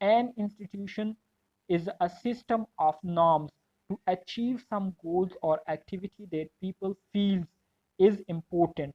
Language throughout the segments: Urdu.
An institution is a system of norms to achieve some goals or activity that people feels is important.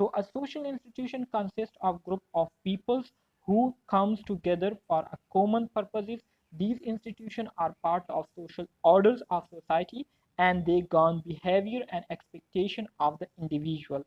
So a social institution consists of group of peoples who comes together for a common purposes. These institutions are part of social orders of society and they govern behavior and expectation of the individual.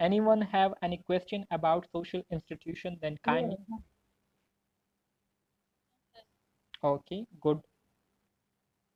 Anyone have any question about social institution? Then kindly. Okay, good.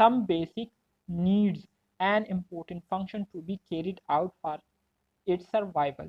some basic needs and important function to be carried out for its survival।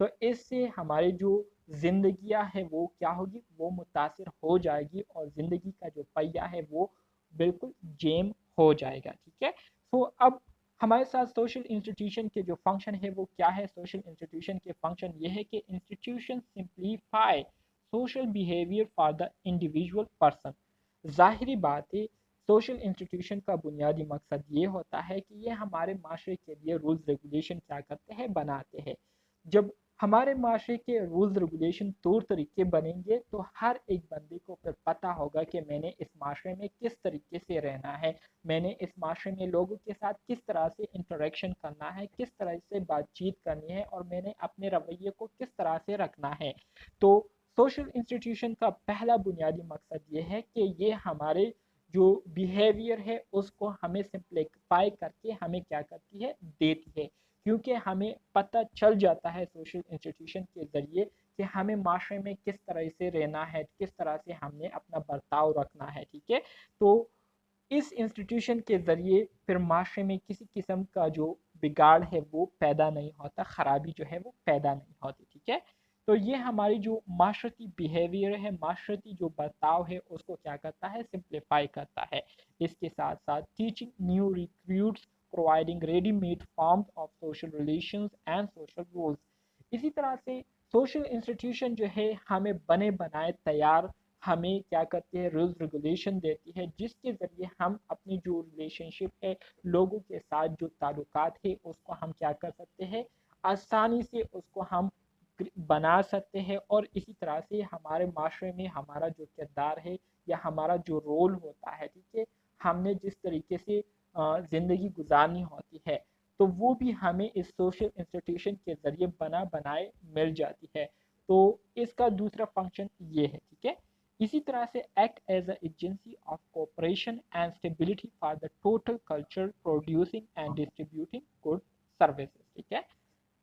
تو اس سے ہماری جو زندگیاں ہے وہ کیا ہوگی، وہ متاثر ہو جائے گی، اور زندگی کا جو پہیہ ہے وہ بالکل جیم ہو جائے گا، ٹھیک ہے۔ تو اب ہمارے ساتھ سوشل انسٹیٹیوشن کے جو فنکشن ہے وہ کیا ہے؟ سوشل انسٹیٹیوشن کے فنکشن یہ ہے کہ institution simplify social behaviour for the individual person. ظاہری بات ہے سوشل انسٹیٹیوشن کا بنیادی مقصد یہ ہوتا ہے کہ یہ ہمارے معاشرے کے لیے رولز ریگولیشن کیا کرتے ہیں، بناتے ہیں۔ جب ہمارے معاشرے کے رولز ریگولیشن طور طریقے بنیں گے تو ہر ایک بندے کو پھر پتہ ہوگا کہ میں نے اس معاشرے میں کس طریقے سے رہنا ہے، میں نے اس معاشرے میں لوگوں کے ساتھ کس طرح سے انٹریکشن کرنا ہے، کس طرح سے بات چیت کرنی ہے، اور میں نے اپنے رویے کو کس طرح سے رکھنا ہے۔ تو سوشل انسٹیٹیوشن کا پہلا بنیادی مقصد یہ ہے کہ یہ ہمارے جو بیہیویئر ہے اس کو ہمیں سمپلیفائی کر کے ہمیں کیا کرتی ہے، دیتی ہے، کیونکہ ہمیں پتہ چل جاتا ہے سوشل انسٹیٹیوشن کے ذریعے کہ ہمیں معاشرے میں کس طرح سے رہنا ہے، کس طرح سے ہم نے اپنا برتاؤ رکھنا ہے، ٹھیک ہے۔ تو اس انسٹیٹیوشن کے ذریعے پھر معاشرے میں کسی قسم کا جو بگاڑ ہے وہ پیدا نہیں ہوتا، خرابی جو ہے وہ پیدا نہیں ہوتی، ٹھیک ہے۔ تو یہ ہماری جو معاشرتی بیہیویئر ہے، معاشرتی جو برتاؤ ہے اس کو کیا کرتا ہے، سمپلیفائی کرتا ہے۔ اس کے ساتھ ساتھ teaching new recruits providing ready-made forms of social relations and social rules۔ اسی طرح سے سوشل انسٹیٹیوشن جو ہے ہمیں بنے بنائے تیار ہمیں کیا کرتی ہے، رولز ریگولیشن دیتی ہے، جس کے ذریعے ہم اپنی جو ریلیشن شپ ہے، لوگوں کے ساتھ جو تعلقات ہے اس کو ہم کیا کر سکتے ہیں، آسانی سے اس کو ہم بنا سکتے ہیں، اور اسی طرح سے ہمارے معاشرے میں ہمارا جو کردار ہے یا ہمارا جو رول ہوتا ہے، ٹھیک ہے، ہم نے جس طریقے سے زندگی گزارنی ہوتی ہے تو وہ بھی ہمیں اس سوشل انسٹیٹیوشن کے ذریعے بنا بنائے مل جاتی ہے۔ تو اس کا دوسرا فنکشن یہ ہے، ٹھیک ہے۔ اسی طرح سے act as a agency of cooperation and stability for the total culture producing and distributing good services, ٹھیک ہے۔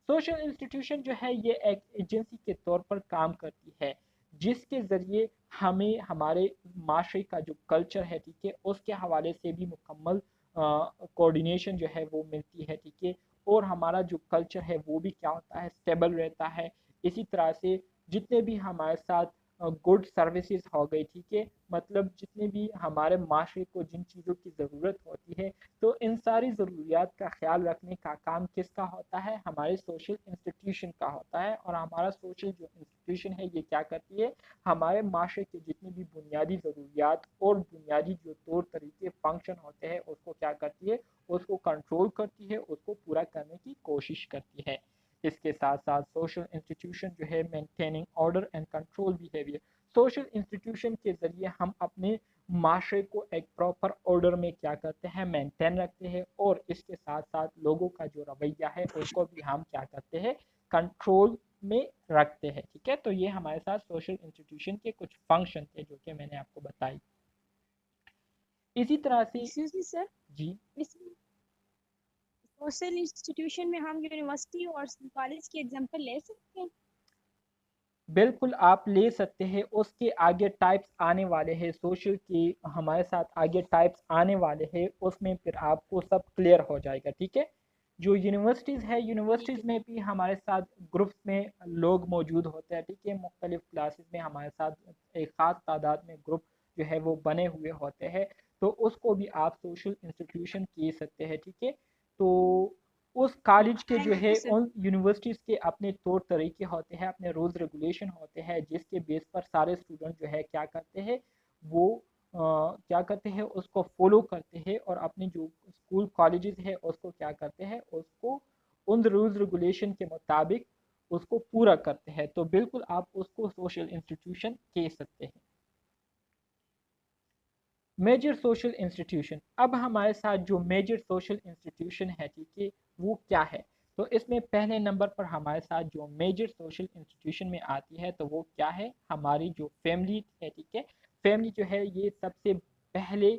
سوشل انسٹیٹیوشن جو ہے یہ ایک ایجنسی کے طور پر کام کرتی ہے جس کے ذریعے ہمیں ہمارے معاشرے کا جو کلچر ہے، ٹھیک ہے، اس کے حوالے سے بھی مکمل کوآرڈینیشن جو ہے وہ ملتی ہے، ٹھیک ہے، اور ہمارا جو کلچر ہے وہ بھی کیا ہوتا ہے، اسٹیبل رہتا ہے۔ اسی طرح سے جتنے بھی ہمارے ساتھ گڈ سروسز ہو گئی، ٹھیک ہے، مطلب جتنے بھی ہمارے معاشرے کو جن چیزوں کی ضرورت ہوتی ہے تو ان ساری ضروریات کا خیال رکھنے کا کام کس کا ہوتا ہے، ہمارے سوشل انسٹیٹیوشن کا ہوتا ہے۔ اور ہمارا سوشل جو انسٹیٹیوشن ہے یہ کیا کرتی ہے، ہمارے معاشرے کے جتنی بھی بنیادی ضروریات اور بنیادی جو طور طریقے فنکشن ہوتے ہیں اس کو کیا کرتی ہے، اس کو کنٹرول کرتی ہے، اس کو پورا کرنے کی کوشش کرتی ہے۔ اس کے ساتھ ساتھ سوشل انسٹیٹیوشن جو ہے maintaining order and control behaviour. Social institution کے ذریعے ہم اپنے معاشرے کو ایک پراپر آرڈر میں کیا کرتے ہیں، مینٹین رکھتے ہیں، اور اس کے ساتھ ساتھ لوگوں کا جو رویہ ہے اس کو بھی ہم کیا کرتے ہیں، کنٹرول میں رکھتے ہیں، ٹھیک ہے۔ تو یہ ہمارے ساتھ سوشل انسٹیٹیوشن کے کچھ فنکشن تھے جو کہ میں نے آپ کو بتائی۔ اسی طرح سے جی سوشل انسٹیٹیوشن میں ہم یونیورسٹی اور کالج کی ایگزامپل لے سکتے ہیں؟ بالکل آپ لے سکتے ہیں، اس کے آگے ٹائپس آنے والے ہیں، سوشل کی ہمارے ساتھ آگے ٹائپس آنے والے ہیں، اس میں پھر آپ کو سب کلیئر ہو جائے گا، ٹھیک ہے۔ جو یونیورسٹیز ہے، یونیورسٹیز میں بھی ہمارے ساتھ گروپس میں لوگ موجود ہوتے ہیں، ٹھیک ہے، مختلف کلاسز میں ہمارے ساتھ ایک خاص تعداد میں گروپ جو ہے وہ بنے ہوئے ہوتے ہیں، تو اس کو بھی آپ سوشل انسٹیٹیوشن کہہ سکتے ہیں، ٹھیک ہے۔ تو اس کالج کے جو ہے ان یونیورسٹیز کے اپنے طور طریقے ہوتے ہیں، اپنے رولز ریگولیشن ہوتے ہیں، جس کے بیس پر سارے اسٹوڈنٹ جو ہے کیا کرتے ہیں، وہ کیا کرتے ہیں، اس کو فالو کرتے ہیں، اور اپنے جو اسکول کالجز ہے اس کو کیا کرتے ہیں، اس کو ان رولز ریگولیشن کے مطابق اس کو پورا کرتے ہیں۔ تو بالکل آپ اس کو سوشل انسٹیٹیوشن کہہ سکتے ہیں۔ میجر سوشل انسٹیٹیوشن، اب ہمارے ساتھ جو میجر سوشل انسٹیٹیوشن ہے، ٹھیک ہے، وہ کیا ہے؟ تو اس میں پہلے نمبر پر ہمارے ساتھ جو میجر سوشل انسٹیٹیوشن میں آتی ہے تو وہ کیا ہے، ہماری جو فیملی ہے، ٹھیک ہے۔ فیملی جو ہے یہ سب سے پہلے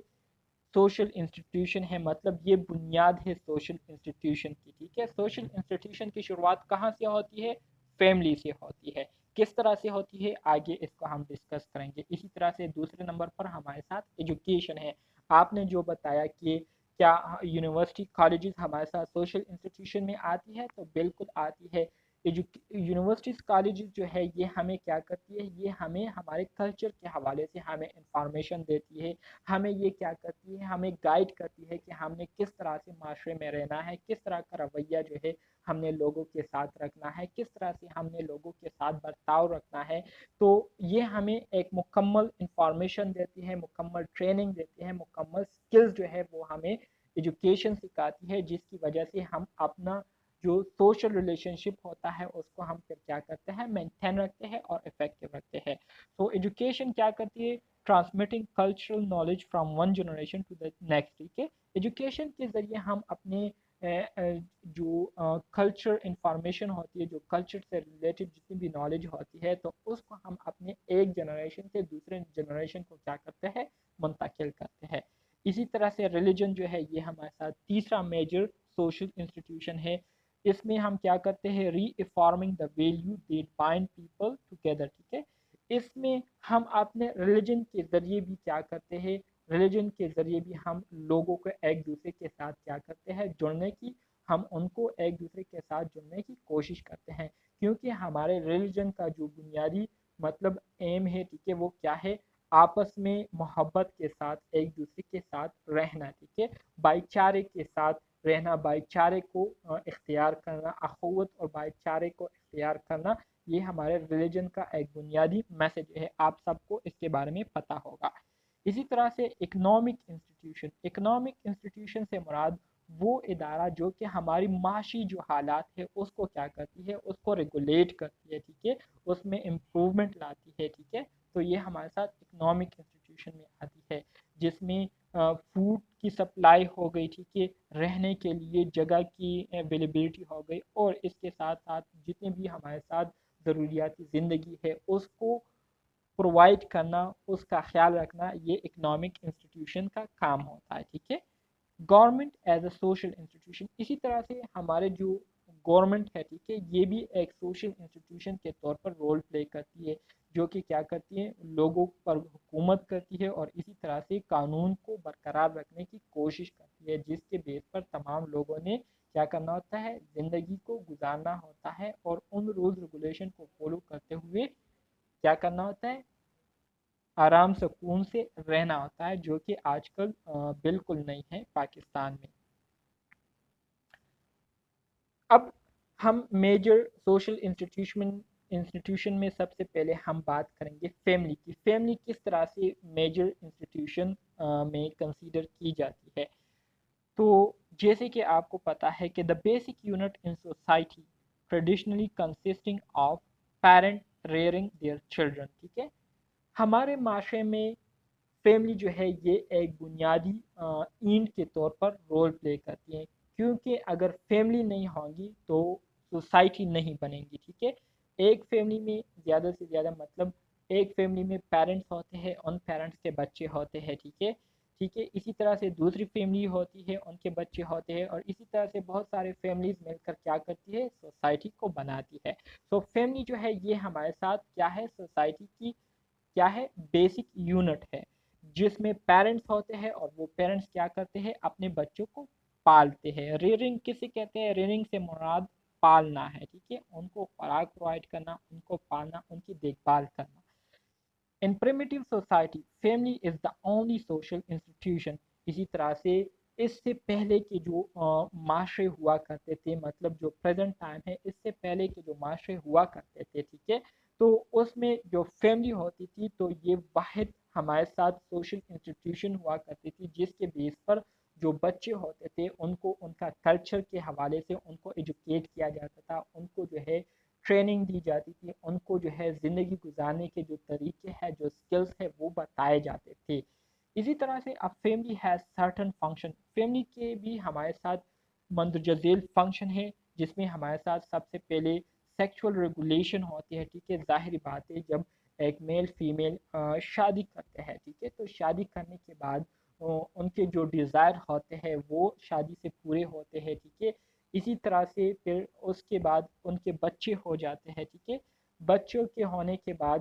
سوشل انسٹیٹیوشن ہے، مطلب یہ بنیاد ہے سوشل انسٹیٹیوشن کی، ٹھیک ہے۔ سوشل انسٹیٹیوشن کی شروعات کہاں سے ہوتی ہے؟ فیملی سے ہوتی ہے۔ کس طرح سے ہوتی ہے آگے اس کو ہم ڈسکس کریں گے۔ اسی طرح سے دوسرے نمبر پر ہمارے ساتھ ایجوکیشن ہے۔ آپ نے جو بتایا کہ کیا یونیورسٹی کالجز ہمارے ساتھ سوشل انسٹیٹیوشن میں آتی ہے، تو بالکل آتی ہے۔ یونیورسٹیز کالج جو ہے یہ ہمیں کیا کرتی ہے، یہ ہمیں ہمارے کلچر کے حوالے سے ہمیں انفارمیشن دیتی ہے، ہمیں یہ کیا کرتی ہے، ہمیں گائیڈ کرتی ہے کہ ہم نے کس طرح سے معاشرے میں رہنا ہے، کس طرح کا رویہ جو ہے ہم نے لوگوں کے ساتھ رکھنا ہے، کس طرح سے ہم نے لوگوں کے ساتھ برتاؤ رکھنا ہے. تو یہ ہمیں ایک مکمل انفارمیشن دیتی ہے، مکمل ٹریننگ دیتی ہے، مکمل سکلز جو ہے وہ ہمیں ایجوکیشن سکھاتی ہے، جس کی وجہ سے ہم اپنا جو سوشل ریلیشن شپ ہوتا ہے اس کو ہم پھر کیا کرتے ہیں، مینٹین رکھتے ہیں اور افیکٹو رکھتے ہیں. تو ایجوکیشن کیا کرتی ہے، transmitting cultural knowledge from one generation to the next. ٹھیک ہے، ایجوکیشن کے ذریعے ہم اپنے جو کلچر انفارمیشن ہوتی ہے، جو کلچر سے ریلیٹڈ جتنی بھی نالج ہوتی ہے، تو اس کو ہم اپنے ایک جنریشن سے دوسرے جنریشن کو کیا کرتے ہیں، منتقل کرتے ہیں. اسی طرح سے ریلیجن جو ہے یہ ہمارے ساتھ تیسرا میجر سوشل انسٹیٹیوشن ہے. اس میں ہم کیا کرتے ہیں، reaffirming the value that bind people together. ٹھیک ہے، اس میں ہم اپنے ریلیجن کے ذریعے بھی کیا کرتے ہیں، ریلیجن کے ذریعے بھی ہم لوگوں کو ایک دوسرے کے ساتھ کیا کرتے ہیں، جڑنے کی، ہم ان کو ایک دوسرے کے ساتھ جڑنے کی کوشش کرتے ہیں. کیونکہ ہمارے ریلیجن کا جو بنیادی مطلب ایم ہے، ٹھیک ہے، وہ کیا ہے، آپس میں محبت کے ساتھ ایک دوسرے کے ساتھ رہنا. ٹھیک ہے، بھائی چارے کے ساتھ رہنا، بھائی چارے کو اختیار کرنا، اخوت اور بھائی چارے کو اختیار کرنا، یہ ہمارے ریلیجن کا ایک بنیادی میسج ہے. آپ سب کو اس کے بارے میں پتہ ہوگا. اسی طرح سے اکنامک انسٹیٹیوشن سے مراد وہ ادارہ جو کہ ہماری معاشی جو حالات ہے اس کو کیا کرتی ہے، اس کو ریگولیٹ کرتی ہے. ٹھیک ہے، اس میں امپروومنٹ لاتی ہے. ٹھیک ہے، تو یہ ہمارے ساتھ اکنامک انسٹیٹیوشن میں آتی ہے، جس میں فوڈ کی سپلائی ہو گئی، ٹھیک ہے، رہنے کے لیے جگہ کی اویلیبلٹی ہو گئی، اور اس کے ساتھ ساتھ جتنے بھی ہمارے ساتھ ضروریاتی زندگی ہے اس کو پرووائڈ کرنا، اس کا خیال رکھنا، یہ اکنامک انسٹیٹیوشن کا کام ہوتا ہے. ٹھیک ہے، government as a social institution, اسی طرح سے ہمارے جو گورنمنٹ ہے، ٹھیک ہے، یہ بھی ایک سوشل انسٹیٹیوشن کے طور پر رول پلے کرتی ہے، جو کہ کیا کرتی ہے، لوگوں پر حکومت کرتی ہے اور اسی طرح سے قانون کو برقرار رکھنے کی کوشش کرتی ہے، جس کے بیس پر تمام لوگوں نے کیا کرنا ہوتا ہے، زندگی کو گزارنا ہوتا ہے اور ان رولز ریگولیشن کو فالو کرتے ہوئے کیا کرنا ہوتا ہے، آرام سکون سے رہنا ہوتا ہے، جو کہ آج کل بالکل نہیں ہے پاکستان میں. اب ہم میجر سوشل انسٹیٹیوشن میں سب سے پہلے ہم بات کریں گے فیملی کی. فیملی کس طرح سے میجر انسٹیٹیوشن میں کنسیڈر کی جاتی ہے. تو جیسے کہ آپ کو پتا ہے کہ the basic unit in society traditionally consisting of parent rearing their children. ٹھیک ہے، ہمارے معاشرے میں فیملی جو ہے یہ ایک بنیادی اینٹ کے طور پر رول پلے کرتی ہے، کیونکہ اگر فیملی نہیں ہوگی تو سوسائٹی نہیں بنے گی. ٹھیک ہے، ایک فیملی میں زیادہ سے زیادہ مطلب ایک فیملی میں پیرنٹس ہوتے ہیں، ان پیرنٹس کے بچے ہوتے ہیں. ٹھیک ہے، ٹھیک ہے، اسی طرح سے دوسری فیملی ہوتی ہے، ان کے بچے ہوتے ہیں، اور اسی طرح سے بہت سارے فیملیز مل کر کیا کرتی ہے، سوسائٹی کو بناتی ہے. تو فیملی جو ہے یہ ہمارے ساتھ کیا ہے، سوسائٹی کی کیا ہے، بیسک یونٹ ہے، جس میں پیرنٹس ہوتے ہیں اور وہ پیرنٹس کیا کرتے ہیں، اپنے بچوں کو پالتے ہیں. ریئرنگ کسے کہتے ہیں، ریئرنگ سے مراد پالنا ہے. ٹھیک ہے، ان کو خوراک پرووائڈ کرنا، ان کو پالنا، ان کی دیکھ بھال کرنا. In primitive society, family is the only social institution. اسی طرح سے اس سے پہلے کے جو معاشرے ہوا کرتے تھے، مطلب جو پریزنٹ ٹائم ہے، اس سے پہلے کے جو معاشرے ہوا کرتے تھے، ٹھیک ہے، تو اس میں جو فیملی ہوتی تھی تو یہ واحد ہمارے ساتھ سوشل انسٹیٹیوشن ہوا کرتی تھی، جس کے بیس پر جو بچے ہوتے تھے ان کو ان کا کلچر کے حوالے سے ان کو ایجوکیٹ کیا جاتا تھا، ان کو جو ہے ٹریننگ دی جاتی تھی، ان کو جو ہے زندگی گزارنے کے جو طریقے ہیں، جو سکلز ہیں، وہ بتائے جاتے تھے. اسی طرح سے اب family has certain function, family کے بھی ہمارے ساتھ مندرجہ ذیل فنکشن ہے، جس میں ہمارے ساتھ سب سے پہلے سیکچول ریگولیشن ہوتی ہے. ٹھیک ہے، ظاہری بات ہے جب ایک میل فیمیل شادی کرتے ہیں، ٹھیک ہے، تو شادی کرنے کے بعد ان کے جو ڈیزائر ہوتے ہیں وہ شادی سے پورے ہوتے ہیں. ٹھیک ہے، اسی طرح سے پھر اس کے بعد ان کے بچے ہو جاتے ہیں. ٹھیک ہے، بچوں کے ہونے کے بعد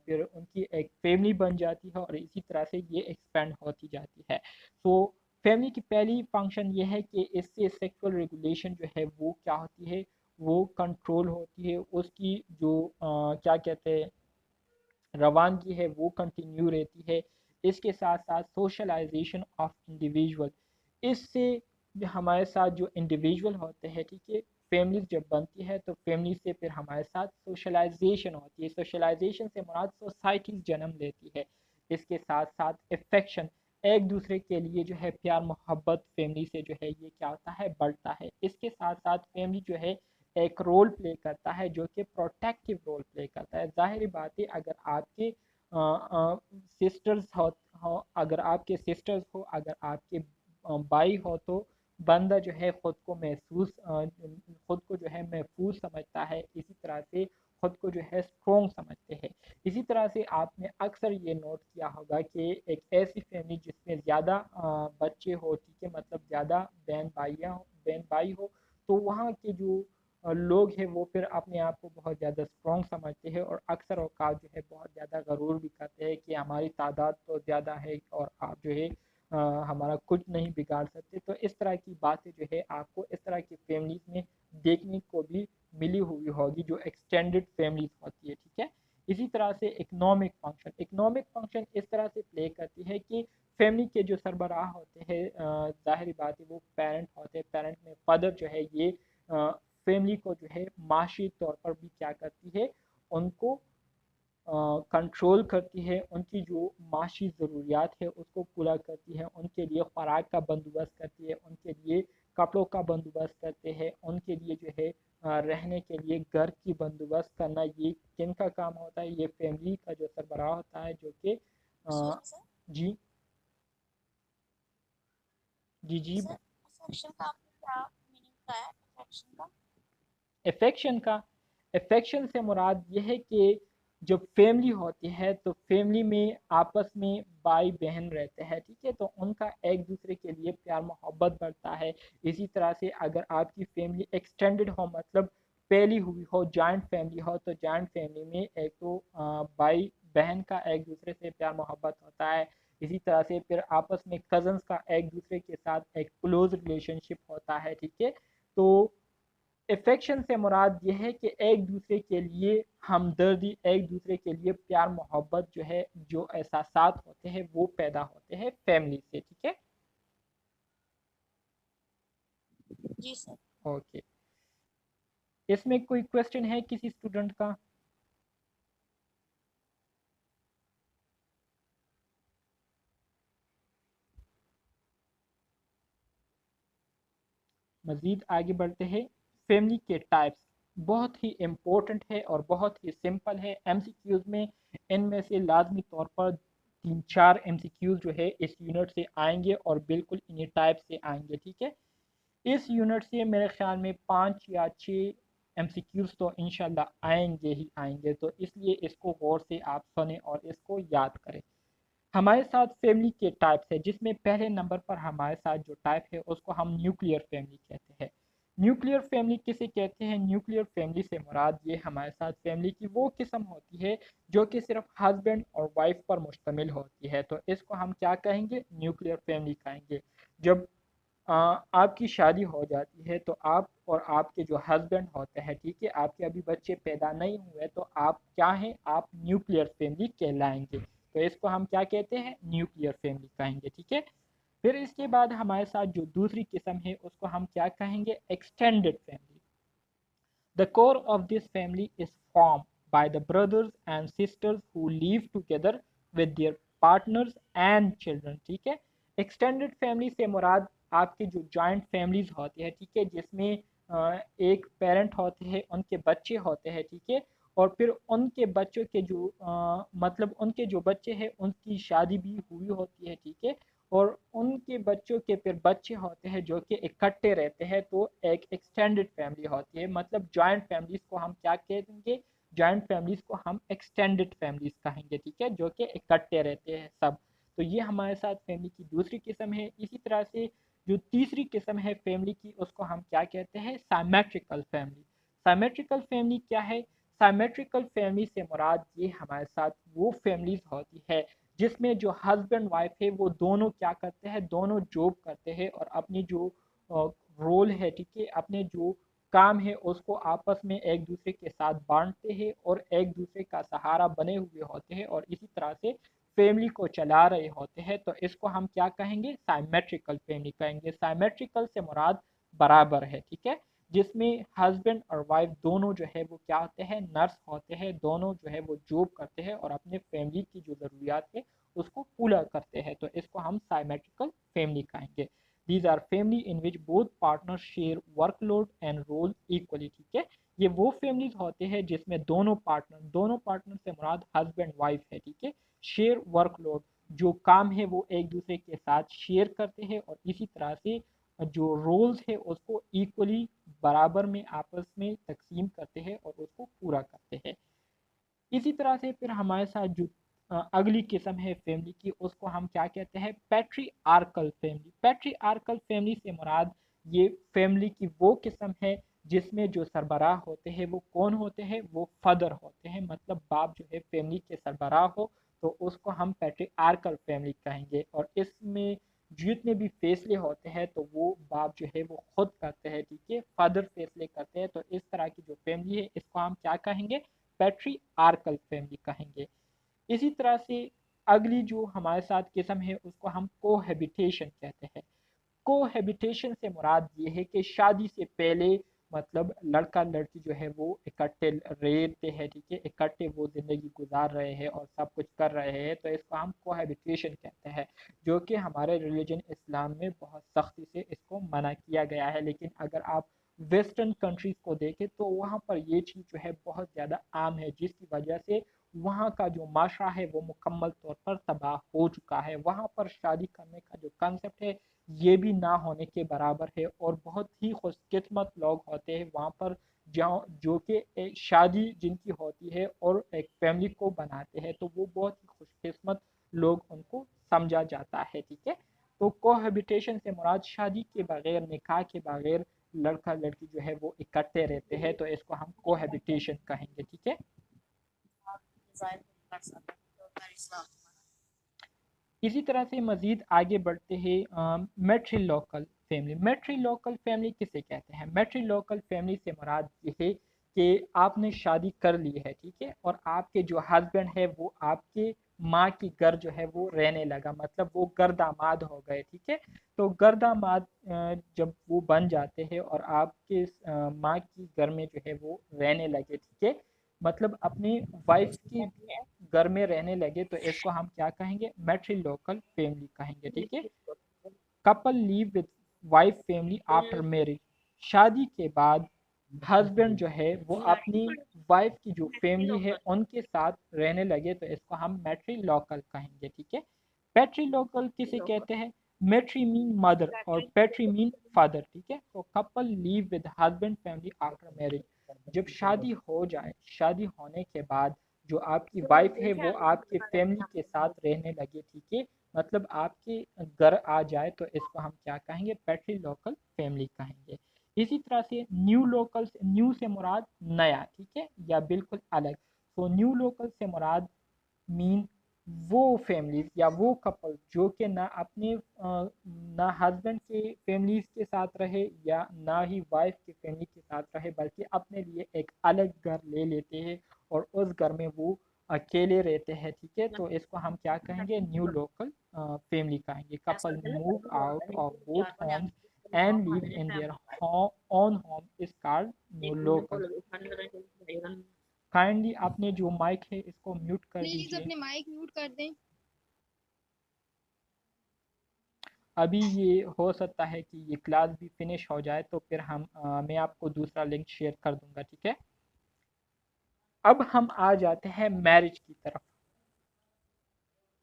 پھر ان کی ایک فیملی بن جاتی ہے اور اسی طرح سے یہ ایکسپینڈ ہوتی جاتی ہے. تو فیملی کی پہلی فنکشن یہ ہے کہ اس سے سیکسول ریگولیشن جو ہے وہ کیا ہوتی ہے، وہ کنٹرول ہوتی ہے، اس کی جو کیا کہتے ہیں روانگی ہے وہ کنٹینیو رہتی ہے۔ اس کے ساتھ ساتھ سوشلائزیشن آف انڈیویژول، اس سے ہمارے ساتھ جو انڈیویژول ہوتے ہیں، ٹھیک ہے، فیملیز جب بنتی ہے تو فیملی سے پھر ہمارے ساتھ سوشلائزیشن ہوتی ہے، سوشلائزیشن سے مراد سوسائٹیز جنم لیتی ہے۔ اس کے ساتھ ساتھ افیکشن، ایک دوسرے کے لیے جو ہے پیار محبت فیملی سے جو ہے یہ کیا ہوتا ہے بڑھتا ہے۔ اس کے ساتھ ساتھ فیملی جو ہے ایک رول پلے کرتا ہے جو کہ پروٹیکٹیو رول پلے کرتا ہے۔ ظاہری بات ہے اگر آپ کے سسٹرز ہو، اگر آپ کے سسٹرز ہو، اگر آپ کے بھائی ہو، تو بندہ جو ہے خود کو محسوس خود کو جو ہے محفوظ سمجھتا ہے، اسی طرح سے خود کو جو ہے اسٹرونگ سمجھتے ہیں۔ اسی طرح سے آپ نے اکثر یہ نوٹ کیا ہوگا کہ ایک ایسی فیملی جس میں زیادہ بچے ہو، ٹھیک ہے، مطلب زیادہ بہن بھائی ہو، تو وہاں کے جو لوگ ہیں وہ پھر اپنے آپ کو بہت زیادہ اسٹرانگ سمجھتے ہیں، اور اکثر اوقات جو ہے بہت زیادہ غرور بھی کرتے ہیں کہ ہماری تعداد تو زیادہ ہے اور آپ جو ہے ہمارا کچھ نہیں بگاڑ سکتے۔ تو اس طرح کی باتیں جو ہے آپ کو اس طرح کی فیملیز میں دیکھنے کو بھی ملی ہوئی ہوگی جو ایکسٹینڈڈ فیملیز ہوتی ہے، ٹھیک ہے۔ اسی طرح سے اکنامک فنکشن اس طرح سے پلے کرتی ہے کہ فیملی کے جو سربراہ ہوتے ہیں، ظاہری بات ہے وہ پیرنٹ ہوتے ہیں، پیرنٹ میں فادر جو ہے یہ فیملی کو جو ہے معاشی طور پر بھی کیا کرتی ہے، ان کو کنٹرول کرتی ہے، ان کی جو معاشی ضروریات ہے اس کو پورا کرتی ہے، ان کے لیے خوراک کا بندوبست کرتی ہے، ان کے لیے کپڑوں کا بندوبست کرتے ہیں، ان کے لیے جو ہے رہنے کے لیے گھر کی بندوبست کرنا، یہ کن کا کام ہوتا ہے؟ یہ فیملی کا جو سربراہ ہوتا ہے، جو کہ جی جی جی افیکشن سے مراد یہ ہے کہ جب فیملی ہوتی ہے تو فیملی میں آپس میں بھائی بہن رہتے ہیں، ٹھیک ہے، تو ان کا ایک دوسرے کے لیے پیار محبت بڑھتا ہے۔ اسی طرح سے اگر آپ کی فیملی ایکسٹینڈڈ ہو، مطلب پھیلی ہوئی ہو، جوائنٹ فیملی ہو، تو جوائنٹ فیملی میں ایک تو بھائی بہن کا ایک دوسرے سے پیار محبت ہوتا ہے، اسی طرح سے پھر آپس میں کزنس کا ایک دوسرے کے ساتھ ایک کلوز ریلیشن شپ ہوتا ہے، ٹھیک ہے۔ تو افیکشن سے مراد یہ ہے کہ ایک دوسرے کے لیے ہمدردی، ایک دوسرے کے لیے پیار محبت جو ہے، جو احساسات ہوتے ہیں وہ پیدا ہوتے ہیں فیملی سے، ٹھیک ہے۔ جی سر۔ اوکے، اس میں کوئی کوشچن ہے کسی اسٹوڈنٹ کا؟ مزید آگے بڑھتے ہیں۔ فیملی کے ٹائپس بہت ہی امپورٹنٹ ہے اور بہت ہی سمپل ہے۔ ایم سی کیوز میں ان میں سے لازمی طور پر 3-4 ایم سی کیوز جو ہے اس یونٹ سے آئیں گے اور بالکل انہی ٹائپ سے آئیں گے، ٹھیک ہے۔ اس یونٹ سے میرے خیال میں 5 یا 6 ایم سی کیوز تو انشاءاللہ آئیں گے ہی آئیں گے، تو اس لیے اس کو غور سے آپ سنیں اور اس کو یاد کریں۔ ہمارے ساتھ فیملی کے ٹائپس ہے، جس میں پہلے نمبر پر ہمارے ساتھ جو ٹائپ ہے اس کو ہم نیوکلیئر فیملی کہتے ہیں۔ نیوکلیئر فیملی کسے کہتے ہیں؟ نیوکلیئر فیملی سے مراد یہ ہمارے ساتھ فیملی کی وہ قسم ہوتی ہے جو کہ صرف ہسبینڈ اور وائف پر مشتمل ہوتی ہے، تو اس کو ہم کیا کہیں گے؟ نیوکلیئر فیملی کہیں گے۔ جب آپ کی شادی ہو جاتی ہے تو آپ اور آپ کے جو ہسبینڈ ہوتے ہیں، ٹھیک ہے، آپ کے ابھی بچے پیدا نہیں ہوئے، تو آپ کیا ہیں؟ آپ نیوکلیئر فیملی کہلائیں گے، تو اس کو ہم کیا کہتے ہیں؟ نیوکلیئر فیملی کہیں گے، ٹھیک ہے۔ پھر اس کے بعد ہمارے ساتھ جو دوسری قسم ہے اس کو ہم کیا کہیں گے؟ Extended family. The core of this family is formed by the brothers and sisters who live together with their partners and children، ٹھیک ہے۔ ایکسٹینڈڈ فیملی سے مراد آپ کے جو جوائنٹ فیملیز ہوتی ہے، ٹھیک ہے، جس میں ایک پیرنٹ ہوتے ہیں، ان کے بچے ہوتے ہیں، ٹھیک ہے، اور پھر ان کے بچوں کے جو مطلب ان کے جو بچے ہیں ان کی شادی بھی ہوئی ہوتی ہے، ٹھیک ہے، اور ان کے بچوں کے پھر بچے ہوتے ہیں جو کہ اکٹھے رہتے ہیں، تو ایک ایکسٹینڈڈ فیملی ہوتی ہے۔ مطلب جوائنٹ فیملیز کو ہم کیا کہیں گے؟ جوائنٹ فیملیز کو ہم ایکسٹینڈڈ فیملیز کہیں گے، ٹھیک ہے، جو کہ اکٹھے رہتے ہیں سب۔ تو یہ ہمارے ساتھ فیملی کی دوسری قسم ہے۔ اسی طرح سے جو تیسری قسم ہے فیملی کی اس کو ہم کیا کہتے ہیں؟ سائمیٹریکل فیملی۔ سائمیٹریکل فیملی کیا ہے؟ سائمیٹریکل فیملی سے مراد یہ ہمارے ساتھ وہ فیملیز ہوتی ہے جس میں جو ہسبینڈ وائف ہے وہ دونوں کیا کرتے ہیں؟ دونوں جاب کرتے ہیں اور اپنی جو رول ہے، ٹھیک ہے، اپنے جو کام ہے اس کو آپس میں ایک دوسرے کے ساتھ بانٹتے ہیں اور ایک دوسرے کا سہارا بنے ہوئے ہوتے ہیں اور اسی طرح سے فیملی کو چلا رہے ہوتے ہیں، تو اس کو ہم کیا کہیں گے؟ سائمیٹریکل فیملی کہیں گے۔ سائمیٹریکل سے مراد برابر ہے، ٹھیک ہے، جس میں ہسبینڈ اور وائف دونوں جو ہے وہ کیا ہوتے ہیں؟ نرس ہوتے ہیں، دونوں جو ہے وہ جاب کرتے ہیں اور اپنے فیملی کی جو ضروریات ہے اس کو پورا کرتے ہیں، تو اس کو ہم سائمیٹریکل فیملی کہیں گے۔ These are family in which both partners share workload and role equally، ٹھیک ہے، یہ وہ فیملیز ہوتے ہیں جس میں دونوں پارٹنر سے مراد ہسبینڈ وائف ہے، ٹھیک ہے، شیئر ورک لوڈ، جو کام ہے وہ ایک دوسرے کے ساتھ شیئر کرتے ہیں اور اسی طرح سے جو رولز ہے اس کو ایکولی برابر میں آپس میں تقسیم کرتے ہیں اور اس کو پورا کرتے ہیں۔ اسی طرح سے پھر ہمارے ساتھ جو اگلی قسم ہے فیملی کی، اس کو ہم کیا کہتے ہیں؟ پیٹری آرکل فیملی۔ پیٹری آرکل فیملی سے مراد یہ فیملی کی وہ قسم ہے جس میں جو سربراہ ہوتے ہیں وہ کون ہوتے ہیں؟ وہ فادر ہوتے ہیں، مطلب باپ جو ہے فیملی کے سربراہ ہو تو اس کو ہم پیٹری آرکل فیملی کہیں گے، اور اس میں جتنے بھی فیصلے ہوتے ہیں تو وہ باپ جو ہے وہ خود کرتے ہیں، ٹھیک ہے، فادر فیصلے کرتے ہیں، تو اس طرح کی جو فیملی ہے اس کو ہم کیا کہیں گے؟ پیٹری آرکل فیملی کہیں گے۔ اسی طرح سے اگلی جو ہمارے ساتھ قسم ہے اس کو ہم کوہیبیٹیشن کہتے ہیں۔ کوہیبیٹیشن سے مراد یہ ہے کہ شادی سے پہلے مطلب لڑکا لڑکی جو ہے وہ اکٹھے رہتے ہیں، ٹھیک ہے، اکٹھے وہ زندگی گزار رہے ہیں اور سب کچھ کر رہے ہیں، تو اس کو ہم کوہیبیٹیشن کہتے ہیں، جو کہ ہمارے ریلیجن اسلام میں بہت سختی سے اس کو منع کیا گیا ہے۔ لیکن اگر آپ ویسٹرن کنٹریز کو دیکھیں تو وہاں پر یہ چیز جو ہے بہت زیادہ عام ہے، جس کی وجہ سے وہاں کا جو معاشرہ ہے وہ مکمل طور پر تباہ ہو چکا ہے۔ وہاں پر شادی کرنے کا جو کنسپٹ ہے یہ بھی نہ ہونے کے برابر ہے، اور بہت ہی خوش قسمت لوگ ہوتے ہیں وہاں پر جو کہ شادی جن کی ہوتی ہے اور ایک فیملی کو بناتے ہیں، تو وہ بہت ہی خوش قسمت لوگ ان کو سمجھا جاتا ہے، ٹھیک ہے۔ تو کوہیبیٹیشن سے مراد شادی کے بغیر، نکاح کے بغیر لڑکا لڑکی جو ہے وہ اکٹھے رہتے ہیں، تو اس کو ہم کوہیبیٹیشن کہیں گے، ٹھیک ہے۔ اسی طرح سے مزید آگے بڑھتے ہیں میٹری لوکل فیملی۔ میٹری لوکل فیملی کسے کہتے ہیں؟ میٹری لوکل فیملی سے مراد یہ ہے کہ آپ نے شادی کر لی ہے، ٹھیک ہے، اور آپ کے جو ہسبینڈ ہے وہ آپ کے ماں کی گھر جو ہے وہ رہنے لگا، مطلب وہ گرداماد ہو گئے، ٹھیک ہے۔ تو گرداماد جب وہ بن جاتے ہیں اور آپ کے ماں کی گھر میں جو ہے وہ رہنے لگے، ٹھیک ہے، مطلب اپنی وائف کی گھر میں رہنے لگے، تو اس کو ہم کیا کہیں گے؟ میٹری لوکل فیملی کہیں گے، ٹھیک ہے۔ Kapil live with wife family after marriage, شادی کے بعد ہسبینڈ جو ہے وہ اپنی وائف کی جو فیملی ہے ان کے ساتھ رہنے لگے، تو اس کو ہم میٹری لوکل کہیں گے، ٹھیک ہے۔ پیٹری لوکل کسے کہتے ہیں؟ میٹری مین مدر اور پیٹری مین فادر، ٹھیک ہے۔ تو Kapil live with husband family after marriage, جب شادی ہو جائے، شادی ہونے کے بعد جو آپ کی وائف ہے وہ آپ کے فیملی کے ساتھ رہنے لگے، ٹھیک ہے، مطلب آپ کے گھر آ جائے، تو اس کو ہم کیا کہیں گے؟ پیٹری لوکل فیملی کہیں گے۔ اسی طرح سے نیو لوکل، نیو سے مراد نیا، ٹھیک ہے، یا بالکل الگ۔ تو نیو لوکل سے مراد مین وہ فیملیز یا وہ کپل جو کہ نہ اپنے نہ ہسبینڈ کے فیملیز کے ساتھ رہے یا نہ ہی وائف کے فیملی کے ساتھ رہے، بلکہ اپنے لیے ایک الگ گھر لے لیتے ہیں اور اس گھر میں وہ اکیلے رہتے ہیں، ٹھیک ہے، تو اس کو ہم کیا کہیں گے؟ نیو لوکل فیملی کہیں گے۔ Couple move out of both homes and live in their own home is called neolocal. Kindly اپنے جو مائک ہے اس کو میوٹ کر پلیز دیجیے۔ اپنے مائک میوٹ کر دیں۔ ابھی یہ ہو سکتا ہے کہ یہ کلاس بھی فنش ہو جائے تو پھر میں آپ کو دوسرا لنک شیئر کر دوں گا، ٹھیک ہے۔ اب ہم آ جاتے ہیں میرج کی طرف۔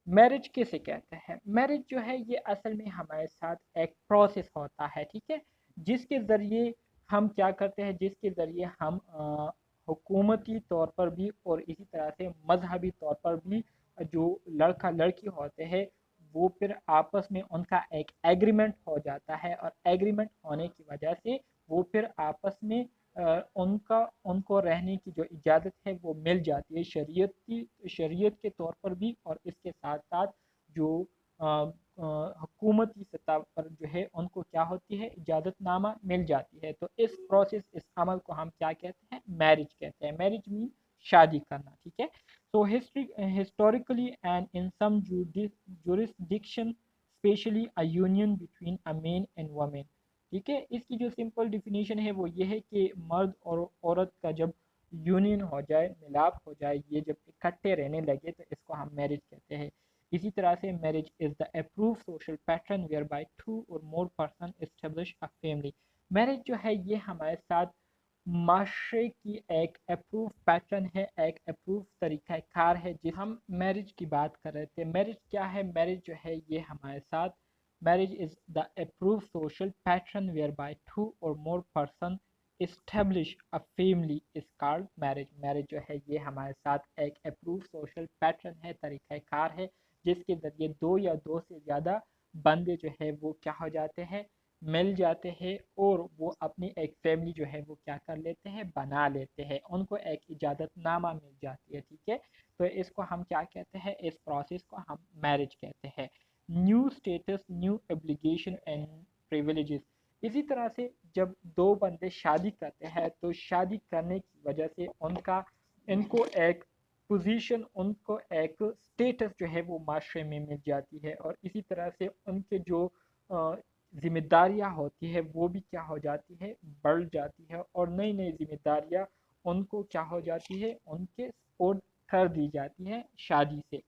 میرج کسے کہتے ہیں؟ میرج جو ہے یہ اصل میں ہمارے ساتھ ایک پروسیس ہوتا ہے، ٹھیک ہے، جس کے ذریعے ہم کیا کرتے ہیں؟ جس کے ذریعے ہم حکومتی طور پر بھی اور اسی طرح سے مذہبی طور پر بھی جو لڑکا لڑکی ہوتے ہیں وہ پھر آپس میں ان کا ایک ایگریمنٹ ہو جاتا ہے، اور ایگریمنٹ ہونے کی وجہ سے وہ پھر آپس میں ان کو رہنے کی جو اجازت ہے وہ مل جاتی ہے شریعت کے طور پر بھی، اور اس کے ساتھ ساتھ جو حکومتی سطح پر جو ہے ان کو کیا ہوتی ہے اجازت نامہ مل جاتی ہے. تو اس پروسیس اس عمل کو ہم کیا کہتے ہیں میرج کہتے ہیں. میرج مین شادی کرنا. ٹھیک ہے. So historically and in some jurisdiction especially a union between a man and woman. ٹھیک ہے. اس کی جو سمپل ڈیفینیشن ہے وہ یہ ہے کہ مرد اور عورت کا جب یونین ہو جائے, ملاپ ہو جائے, یہ جب اکٹھے رہنے لگے تو اس کو ہم میرج کہتے ہیں. اسی طرح سے marriage is the approved social pattern whereby two or more person establish a family. Marriage جو ہے یہ ہمارے ساتھ معاشرے کی ایک اپروو پیٹرن ہے, ایک اپروو طریقہ کار ہے. جس ہم میرج کی بات کر رہے تھے, میرج کیا ہے؟ میرج جو ہے یہ ہمارے ساتھ marriage is the approved social pattern whereby two or more person establish a family is called marriage. marriage جو ہے یہ ہمارے ساتھ ایک approved social pattern ہے, طریقہ کار ہے, جس کے ذریعے دو یا دو سے زیادہ بندے جو ہے وہ کیا ہو جاتے ہیں, مل جاتے ہیں, اور وہ اپنی ایک فیملی جو ہے وہ کیا کر لیتے ہیں, بنا لیتے ہیں. ان کو ایک اجازت نامہ مل جاتی ہے. ٹھیک ہے. تو اس کو ہم کیا کہتے ہیں, اس پروسیس کو ہم میرج کہتے ہیں. New status, new obligation and privileges. اسی طرح سے جب دو بندے شادی کرتے ہیں تو شادی کرنے کی وجہ سے ان کو ایک پوزیشن, ان کو ایک اسٹیٹس جو ہے وہ معاشرے میں مل جاتی ہے, اور اسی طرح سے ان کے جو ذمہ داریاں ہوتی ہے وہ بھی کیا ہو جاتی ہے, بڑھ جاتی ہے, اور نئی نئی ذمہ داریاں ان کو کیا ہو جاتی ہے, ان کے سپورٹ کر دی جاتی ہے شادی سے.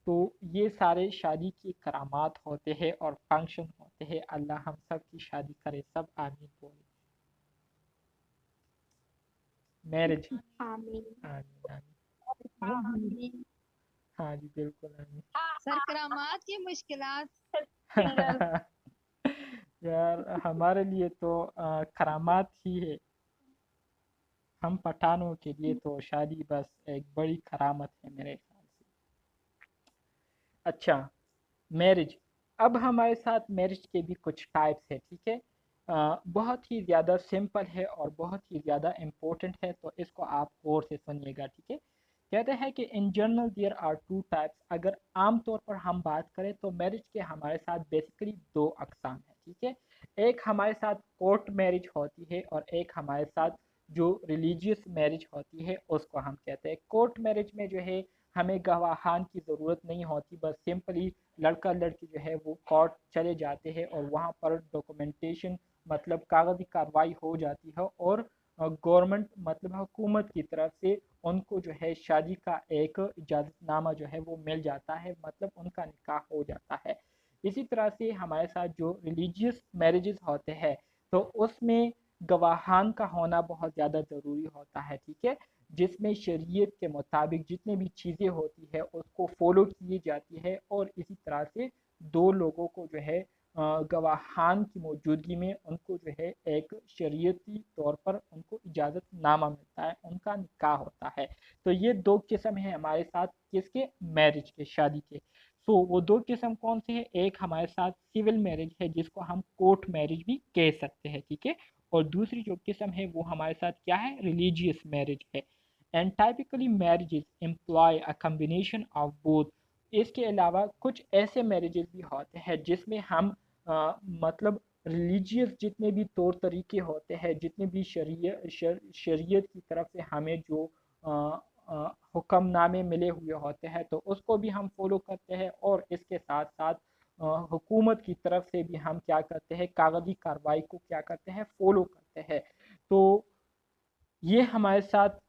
تو یہ سارے شادی کی کرامات ہوتے ہیں اور فنکشن ہوتے ہیں. اللہ ہم سب کی شادی کرے, سب آمین بولے. میرج. آمین. آمین آمین. ہاں جی بالکل آمین. سر کرامات کی مشکلات یار ہمارے لیے تو کرامات ہی ہے. ہم پٹھانوں کے لیے تو شادی بس ایک بڑی کرامت ہے میرے خیال سے. اچھا, میرج. اب ہمارے ساتھ میرج کے بھی کچھ ٹائپس ہیں. ٹھیک ہے. بہت ہی زیادہ سمپل ہے اور بہت ہی زیادہ امپورٹنٹ ہے, تو اس کو آپ غور سے سنیے گا. ٹھیک ہے. کہتے ہیں کہ in general there are two types. اگر عام طور پر ہم بات کریں تو میرج کے ہمارے ساتھ بیسیکلی دو اقسام ہیں. ٹھیک ہے. ایک ہمارے ساتھ کورٹ میرج ہوتی ہے, اور ایک ہمارے ساتھ جو ریلیجیس میرج ہوتی ہے اس کو ہم کہتے ہیں. کورٹ میرج میں جو ہے ہمیں گواہان کی ضرورت نہیں ہوتی, بس سمپلی لڑکا لڑکی جو ہے وہ کورٹ چلے جاتے ہیں اور وہاں پر ڈاکومنٹیشن مطلب کاغذی کاروائی ہو جاتی ہے, اور گورنمنٹ مطلب حکومت کی طرف سے ان کو جو ہے شادی کا ایک اجازت نامہ جو ہے وہ مل جاتا ہے, مطلب ان کا نکاح ہو جاتا ہے. اسی طرح سے ہمارے ساتھ جو ریلیجیس میرجز ہوتے ہیں تو اس میں گواہان کا ہونا بہت زیادہ ضروری ہوتا ہے. ٹھیک ہے. جس میں شریعت کے مطابق جتنے بھی چیزیں ہوتی ہے اس کو فالو کی جاتی ہے, اور اسی طرح سے دو لوگوں کو جو ہے گواہان کی موجودگی میں ان کو جو ہے ایک شریعتی طور پر ان کو اجازت نامہ ملتا ہے, ان کا نکاح ہوتا ہے. تو یہ دو قسم ہیں ہمارے ساتھ کس کے, میرج کے, شادی کے. وہ دو قسم کون سے ہیں؟ ایک ہمارے ساتھ سول میرج ہے جس کو ہم کورٹ میرج بھی کہہ سکتے ہیں. ٹھیک ہے. اور دوسری جو قسم ہے وہ ہمارے ساتھ کیا ہے, ریلیجیس میرج ہے. And typically marriages employ a combination of both. اس کے علاوہ کچھ ایسے میرجز بھی ہوتے ہیں جس میں ہم مطلب ریلیجیس جتنے بھی طور طریقے ہوتے ہیں, جتنے بھی شریعت کی طرف سے ہمیں جو حکم نامے ملے ہوئے ہوتے ہیں تو اس کو بھی ہم فالو کرتے ہیں, اور اس کے ساتھ ساتھ حکومت کی طرف سے بھی ہم کیا کرتے ہیں, کاغذی کارروائی کو کیا کرتے ہیں, فالو کرتے ہیں. تو یہ ہمارے ساتھ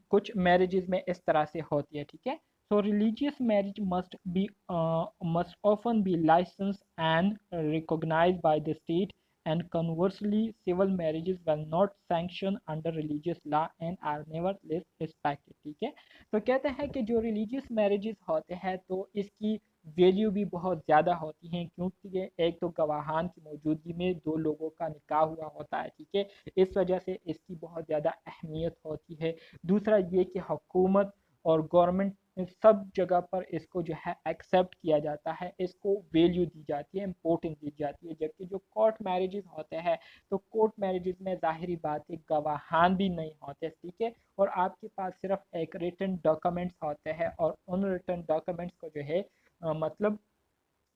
کچھ میرجز میں اس طرح سے ہوتی ہے. ٹھیک ہے. So religious marriage must often be licensed and recognized by the state, and conversely civil marriages were not sanctioned under religious law and are nevertheless respected. ٹھیک ہے. تو کہتے ہیں کہ جو ریلیجیس میرجز ہوتے ہیں تو اس کی ویلیو بھی بہت زیادہ ہوتی ہیں, کیونکہ ایک تو گواہان کی موجودگی میں دو لوگوں کا نکاح ہوا ہوتا ہے. ٹھیک ہے. اس وجہ سے اس کی بہت زیادہ اہمیت ہوتی ہے. دوسرا یہ کہ حکومت اور گورنمنٹ سب جگہ پر اس کو جو ہے ایکسیپٹ کیا جاتا ہے, اس کو ویلیو دی جاتی ہے, امپورٹنس دی جاتی ہے. جبکہ جو کورٹ میرجز ہوتے ہیں تو کورٹ میرجز میں ظاہری بات ہے گواہان بھی نہیں ہوتے. ٹھیک ہے. اور آپ کے پاس صرف ایک ریٹن ڈاکومنٹس ہوتے ہیں, اور ان ریٹن ڈاکومنٹس کو جو ہے مطلب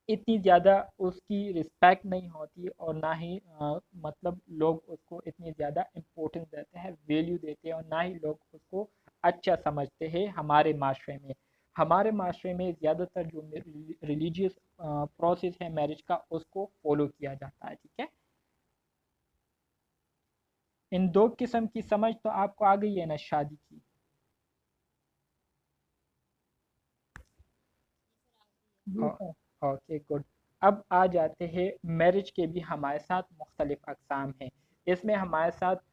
اتنی زیادہ اس کی رسپیکٹ نہیں ہوتی اور نہ ہی مطلب لوگ اس کو اتنی زیادہ امپورٹنس دیتے ہیں، ویلیو دیتے ہیں، اور نہ ہی لوگ اس کو اچھا سمجھتے ہیں ہمارے معاشرے میں زیادہ تر جو ریلیجیس پروسیس ہے میرج کا اس کو فالو کیا جاتا ہے، ٹھیک ہے۔ ان دو قسم کی سمجھ تو آپ کو آ گئی ہے نا شادی کی؟ Okay good. اب آ جاتے ہیں میرج کے بھی ہمارے ساتھ مختلف اقسام ہیں۔ اس میں ہمارے ساتھ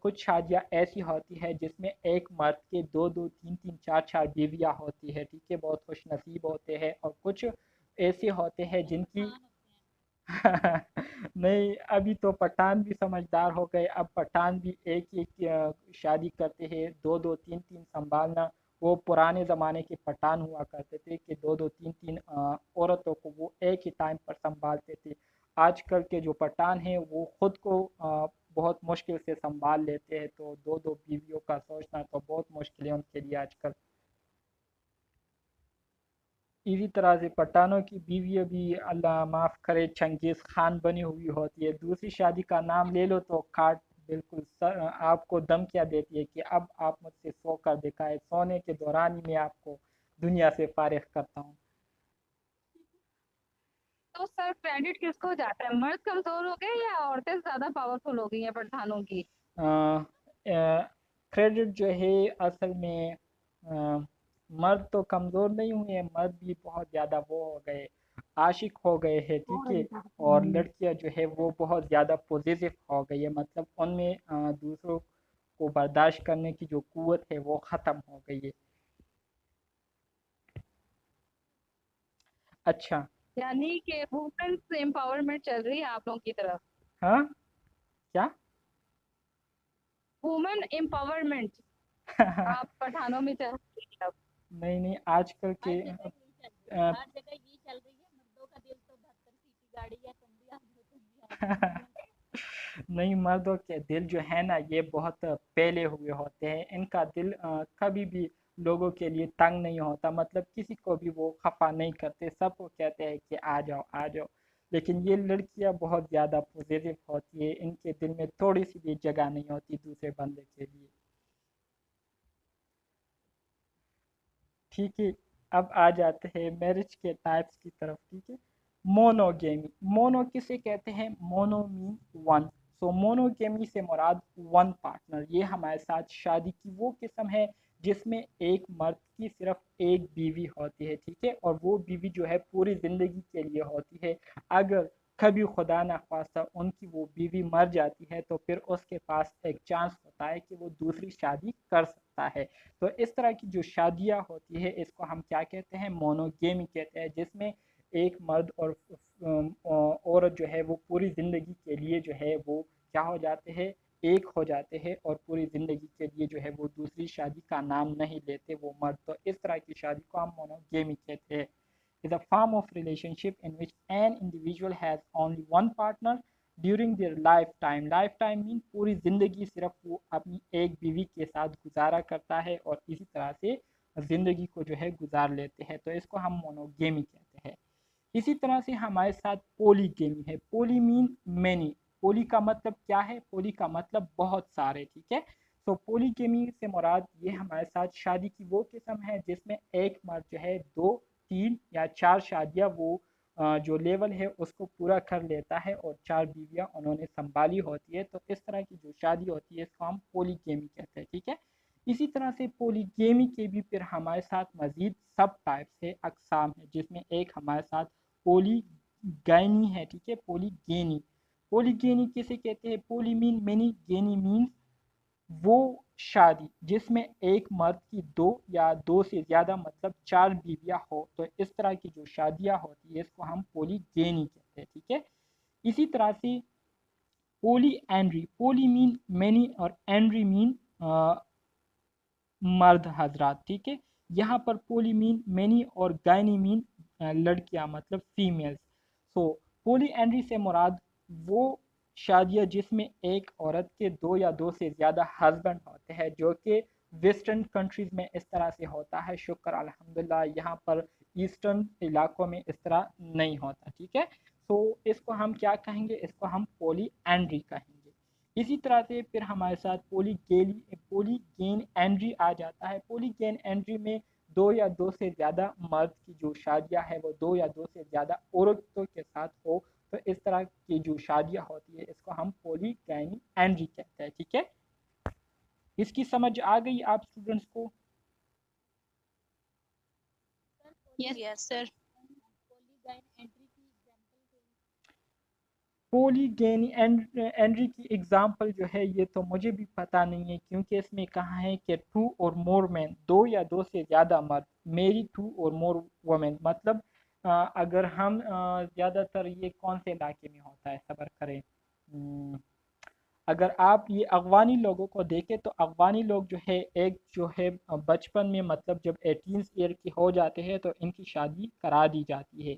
کچھ شادیاں ایسی ہوتی ہے جس میں ایک مرد کے دو دو تین تین چار چار بیویاں ہوتی ہے، ٹھیک ہے، بہت خوش نصیب ہوتے ہیں، اور کچھ ایسے ہوتے ہیں جن کی نہیں، ابھی تو پٹھان بھی سمجھدار ہو گئے، اب پٹھان بھی ایک ایک شادی کرتے ہیں، دو دو تین تین سنبھالنا۔ وہ پرانے زمانے کے پٹھان ہوا کرتے تھے کہ دو دو تین تین عورتوں کو وہ ایک ہی ٹائم پر سنبھالتے تھے۔ آج کل کے جو پٹھان ہیں وہ خود کو بہت مشکل سے سنبھال لیتے ہیں، تو دو دو بیویوں کا سوچنا تو بہت مشکل ہے ان کے لیے آج کل۔ اسی طرح سے پٹھانوں کی بیوی بھی اللہ معاف کرے چنگیز خان بنی ہوئی ہوتی ہے، دوسری شادی کا نام لے لو تو کاٹ بالکل آپ کو دم کیا دیتی ہے کہ اب آپ مجھ سے سو کر دکھائے، سونے کے دوران ہی میں آپ کو دنیا سے فارغ کرتا ہوں۔ تو سر کریڈٹ کس کو جاتا ہے؟ مرد کمزور ہو گئے یا عورتیں زیادہ پاورفل ہو گئی ہیں پٹھانوں کی؟ کریڈٹ جو ہے اصل میں مرد تو کمزور نہیں ہوئے، مرد بھی بہت زیادہ وہ ہو گئے، عاشق ہو گئے ہیں، ٹھیک ہے، اور لڑکیاں جو ہے وہ بہت زیادہ پوزیسو ہو گئی ہے، مطلب ان میں دوسروں کو برداشت کرنے کی جو قوت ہے وہ ختم ہو گئی ہے۔ اچھا، یعنی کہ وومنس امپاورمنٹ چل رہی ہے آپ لوگوں کی طرف؟ ہاں کیا؟ وومن امپاورمنٹ آپ پٹھانوں میں چل رہی ہے اب؟ نہیں نہیں، آج کل کے ہر جگہ یہ چل رہی ہے، مردوں کا دل تو 72 سیٹی گاڑی یا نہیں، مردوں کے دل جو ہے نا یہ بہت پھیلے ہوئے ہوتے ہیں، ان کا دل کبھی بھی لوگوں کے لیے تنگ نہیں ہوتا، مطلب کسی کو بھی وہ خفا نہیں کرتے، سب کو کہتے ہیں کہ آ جاؤ آ جاؤ۔ لیکن یہ لڑکیاں بہت زیادہ پوزیٹو ہوتی ہے، ان کے دل میں تھوڑی سی بھی جگہ نہیں ہوتی دوسرے بندے کے لیے، ٹھیک ہے۔ اب آ جاتے ہیں میرج کے ٹائپس کی طرف، ٹھیک ہے۔ مونوگیمی، مونو کسے کہتے ہیں؟ مونو مین ون، سو مونوگیمی سے مراد ون پارٹنر، یہ ہمارے ساتھ شادی کی وہ قسم ہے جس میں ایک مرد کی صرف ایک بیوی ہوتی ہے، ٹھیک ہے، اور وہ بیوی جو ہے پوری زندگی کے لیے ہوتی ہے۔ اگر کبھی خدا نخواستہ ان کی وہ بیوی مر جاتی ہے تو پھر اس کے پاس ایک چانس ہوتا ہے کہ وہ دوسری شادی کر سکتا ہے۔ تو اس طرح کی جو شادیاں ہوتی ہے اس کو ہم کیا کہتے ہیں؟ مونوگیمی کہتے ہیں، جس میں ایک مرد اور عورت جو ہے وہ پوری زندگی کے لیے جو ہے وہ کیا ہو جاتے ہیں؟ ایک ہو جاتے ہیں، اور پوری زندگی کے لیے جو ہے وہ دوسری شادی کا نام نہیں لیتے وہ مرد۔ تو اس طرح کی شادی کو ہم مونوگیمی کہتے ہیں۔ is a form of relationship in which an individual has only one partner during their lifetime. lifetime means پوری زندگی صرف وہ اپنی ایک بیوی کے ساتھ گزارا کرتا ہے اور اسی طرح سے زندگی کو جو ہے گزار لیتے ہیں، تو اس کو ہم مونوگیمی کہتے ہیں۔ اسی طرح سے ہمارے ساتھ پولی گیمی ہے، پولی مین مینی، پولی کا مطلب کیا ہے؟ پولی کا مطلب بہت سارے، ٹھیک ہے۔ تو پولی گیمی سے مراد یہ ہمارے ساتھ شادی کی وہ قسم ہے جس میں ایک مرد جو ہے دو تین یا چار شادیاں وہ جو لیول ہے اس کو پورا کر لیتا ہے اور چار بیویاں انہوں نے سنبھالی ہوتی ہے، تو اس طرح کی جو شادی ہوتی ہے اس کو ہم پولی گیمی کہتے ہیں، ٹھیک ہے۔ اسی طرح سے پولی گیمی کے بھی پھر ہمارے ساتھ مزید سب ٹائپس ہے، اقسام ہے، جس میں ایک ہمارے ساتھ پولی گینی ہے، ٹھیک ہے، پولی گینی۔ پولی گینی کسے کہتے ہیں؟ پولی مین مینی، گینی مین وہ شادی جس میں ایک مرد کی دو یا دو سے زیادہ مطلب چار بیویاں ہو، تو اس طرح کی جو شادیاں ہوتی ہے اس کو ہم پولی گینی کہتے ہیں، ٹھیک ہے۔ اسی طرح سے پولی اینڈری، پولی مین مینی اور اینڈری مین مرد حضرات، ٹھیک ہے۔ یہاں پر پولی مین مینی اور گائنی مین لڑکیاں مطلب فیمیلز۔ سو پولی اینڈری سے مراد وہ شادیاں جس میں ایک عورت کے دو یا دو سے زیادہ ہسبینڈ ہوتے ہیں، جو کہ ویسٹرن کنٹریز میں اس طرح سے ہوتا ہے، شکر الحمدللہ، یہاں پر ایسٹرن علاقوں میں اس طرح نہیں ہوتا، ٹھیک ہے. تو اس کو ہم کیا کہیں گے؟ اس کو ہم پولی اینڈری کہیں گے. اسی طرح سے پھر ہمارے ساتھ پولی گین اینڈری آ جاتا ہے. پولی گین اینڈری میں دو یا دو سے زیادہ مرد کی جو شادیاں ہے وہ دو یا دو سے زیادہ عورتوں کے ساتھ ہو، تو اس طرح کی جو شادیاں ہوتی ہے اس کو ہم پولی گین اینڈری کہتے ہیں، ٹھیک ہے. اس کی سمجھ آ گئی آپ اسٹوڈنٹس کو؟ یس سر. پولی گین اینڈری کی اگزامپل جو ہے یہ تو مجھے بھی پتہ نہیں ہے، کیونکہ اس میں کہا ہے کہ 2 اور more men، دو یا دو سے زیادہ مرد، میری 2 اور more women. مطلب اگر ہم زیادہ تر یہ کون سے علاقے میں ہوتا ہے، صبر کریں، اگر آپ یہ افغانی لوگوں کو دیکھیں تو افغانی لوگ جو ہے ایک جو ہے بچپن میں مطلب جب 18 ایئر کے ہو جاتے ہیں تو ان کی شادی کرا دی جاتی ہے.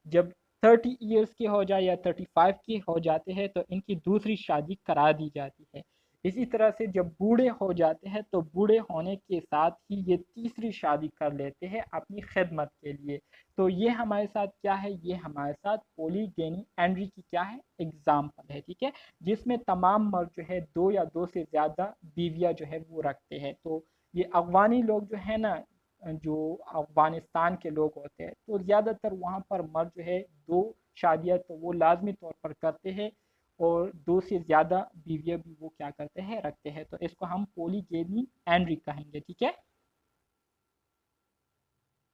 جب 30 ایئرس کے ہو جائے یا 35 کے ہو جاتے ہیں تو ان کی دوسری شادی کرا دی جاتی ہے. اسی طرح سے جب بوڑھے ہو جاتے ہیں تو بوڑھے ہونے کے ساتھ ہی یہ تیسری شادی کر لیتے ہیں اپنی خدمت کے لیے. تو یہ ہمارے ساتھ کیا ہے؟ یہ ہمارے ساتھ پولی گینی اینڈری کی کیا ہے؟ اگزامپل ہے، ٹھیک ہے، جس میں تمام مرد جو ہے دو یا دو سے زیادہ بیویاں جو ہے وہ رکھتے ہیں. تو یہ افغانی لوگ جو ہے نا، جو افغانستان کے لوگ ہوتے ہیں تو زیادہ تر وہاں پر مرد جو ہے دو شادیاں تو وہ لازمی طور پر کرتے ہیں، اور دو سے زیادہ بیویاں بھی وہ کیا کرتے ہیں؟ رکھتے ہیں. تو اس کو ہم پولی گینی اینڈری کہیں گے، ٹھیک ہے.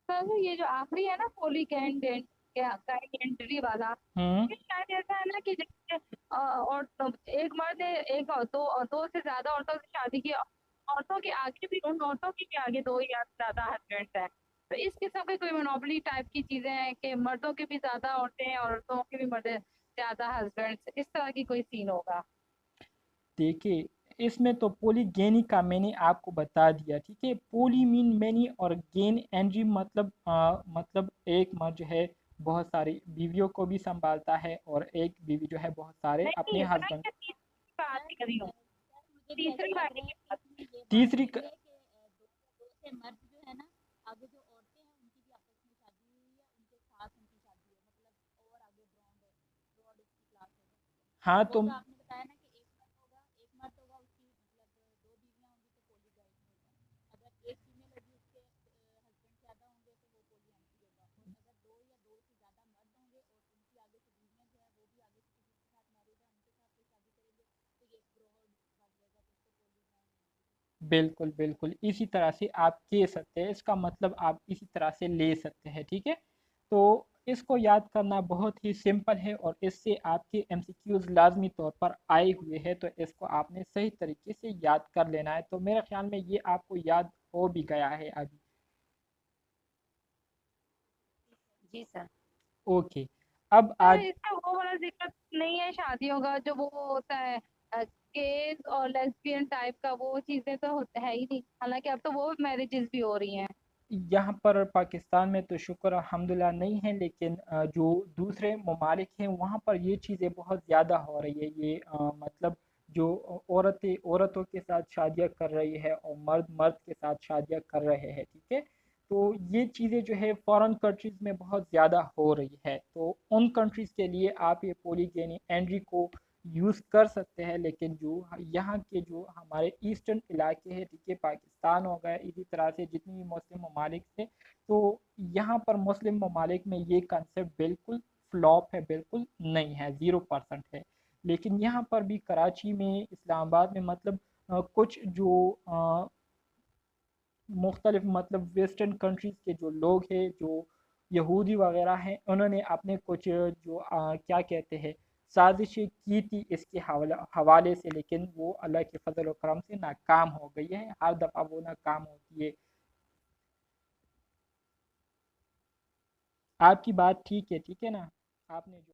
سر یہ جو آخری ہے نا پولی گینڈری والا، ہوں یہ شاید ایسا ہے نا کہ جیسے اور ایک مرد نے ایک دو سے زیادہ عورتوں سے شادی کی، عورتوں کے آگے بھی، ان عورتوں کے بھی آگے دو یا زیادہ ہسبینڈ ہیں. تو اس قسم کی کوئی مونوپلی ٹائپ کی چیزیں ہیں کہ مردوں کے بھی زیادہ عورتیں ہیں اور عورتوں کے بھی مرد زیادہ ہسبینڈ، اس طرح کی کوئی سین ہوگا. دیکھیے اس میں تو پولی گینی کا میں نے آپ کو بتا دیا، ٹھیک ہے. پولی مین مینی اور گین اینڈری مطلب ایک مرد جو ہے بہت ساری بیویوں کو بھی سنبھالتا ہے، اور ایک بیوی جو ہے بہت سارے اپنے نہیں میں ہسبینڈ. تیسری بات کر رہی ہوں، تیسری بات کی بات. تیسری ہاں تو بالکل بالکل اسی طرح سے آپ کہہ سکتے ہیں، اس کا مطلب آپ اسی طرح سے لے سکتے ہیں، ٹھیک ہے. تو اس کو یاد کرنا بہت ہی سمپل ہے، اور اس سے آپ کے ایم سی کیوز لازمی طور پر آئے ہوئے ہیں، تو اس کو آپ نے صحیح طریقے سے یاد کر لینا ہے. تو میرے خیال میں یہ آپ کو یاد ہو بھی گیا ہے ابھی. جی سر. اوکے اب سر آج اس کا وہ والا دقت نہیں ہے شادیوں کا جو وہ ہوتا ہے گیز اور لیسبین ٹائپ کا، وہ چیزیں تو ہے ہی نہیں، حالانکہ اب تو وہ میرجز بھی ہو رہی ہیں. یہاں پر پاکستان میں تو شکر الحمدللہ نہیں ہے، لیکن جو دوسرے ممالک ہیں وہاں پر یہ چیزیں بہت زیادہ ہو رہی ہے. یہ مطلب جو عورتوں کے ساتھ شادیاں کر رہی ہے اور مرد کے ساتھ شادیاں کر رہے ہیں، ٹھیک ہے. تو یہ چیزیں جو ہے فارن کنٹریز میں بہت زیادہ ہو رہی ہے. تو ان کنٹریز کے لیے آپ یہ پولی گینی اینڈری کو یوز کر سکتے ہیں، لیکن جو یہاں کے جو ہمارے ایسٹرن علاقے ہیں، ٹھیک ہے، پاکستان ہو گیا، اسی طرح سے جتنی بھی مسلم ممالک تھے، تو یہاں پر مسلم ممالک میں یہ کنسیپٹ بالکل فلاپ ہے، بالکل نہیں ہے، 0% ہے. لیکن یہاں پر بھی کراچی میں، اسلام آباد میں مطلب کچھ جو مختلف مطلب ویسٹرن کنٹریز کے جو لوگ ہیں، جو یہودی وغیرہ ہیں، انہوں نے اپنے کچھ جو کیا کہتے ہیں سازشیں کی تھی اس کے حوالے سے، لیکن وہ اللہ کے فضل و کرم سے ناکام ہو گئی ہے. ہر دفعہ وہ ناکام ہوتی ہے. آپ کی بات ٹھیک ہے نا، آپ نے جو